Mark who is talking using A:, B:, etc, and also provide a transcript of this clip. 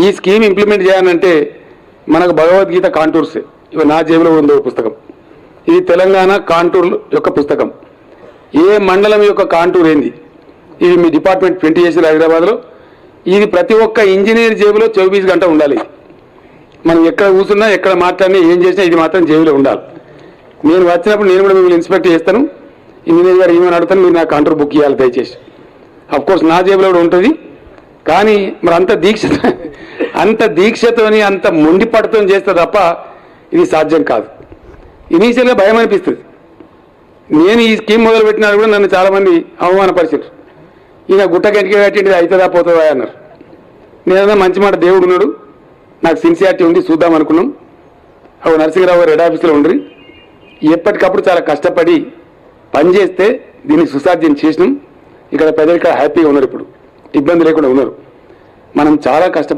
A: ఈ scheme implement చేయాలంటే మనకు భగవద్గీత కాంటూర్స్ ఇవి నా జేబులో ఉందో పుస్తకం. ఇది తెలంగాణ కాంటూర్ యొక్క పుస్తకం. ఏ మండలం యొక్క కాంటూర్ ఏంది, ఇది మీ డిపార్ట్మెంట్ ప్రింట్ చేసిన హైదరాబాద్లో. ఇది ప్రతి ఒక్క ఇంజనీర్ జేబులో 24 గంటలు ఉండాలి. మనం ఎక్కడ కూర్చున్నా ఎక్కడ మాట్లాడినా ఏం చేసినా ఇది మాత్రం జేబులో ఉండాలి. నేను వచ్చినప్పుడు నేను కూడా మిమ్మల్ని ఇన్స్పెక్ట్ చేస్తాను. ఇంజనీర్ గారు ఏమని అడుగుతాను, మీరు నా కాంటూర్ బుక్ చేయాలి దయచేసి. అఫ్కోర్స్ నా జేబులో కూడా ఉంటుంది. కానీ మరి అంత దీక్షతోని అంత మొండిపడుతో చేస్తే తప్ప ఇది సాధ్యం కాదు. ఇనీషియల్గా భయం అనిపిస్తుంది. నేను ఈ స్కీమ్ మొదలుపెట్టినా కూడా నన్ను చాలామంది అవమానపరిచారు. ఈయన గుట్టకెంటికి కట్టింది అవుతుందా పోతుందా అన్నారు. నేనన్నా మంచి మాట, దేవుడు ఉన్నాడు, నాకు సిన్సియారిటీ ఉంది, చూద్దాం అనుకున్నాం. అవి నరసింహరావు గారు హెడ్ ఆఫీస్లో ఉండ్రి. ఎప్పటికప్పుడు చాలా కష్టపడి పనిచేస్తే దీన్ని సుసాధ్యం చేసినాం. ఇక్కడ ప్రజలు ఇక్కడ హ్యాపీగా ఉన్నారు, ఇప్పుడు ఇబ్బంది లేకుండా ఉన్నారు. మనం చాలా కష్టపడి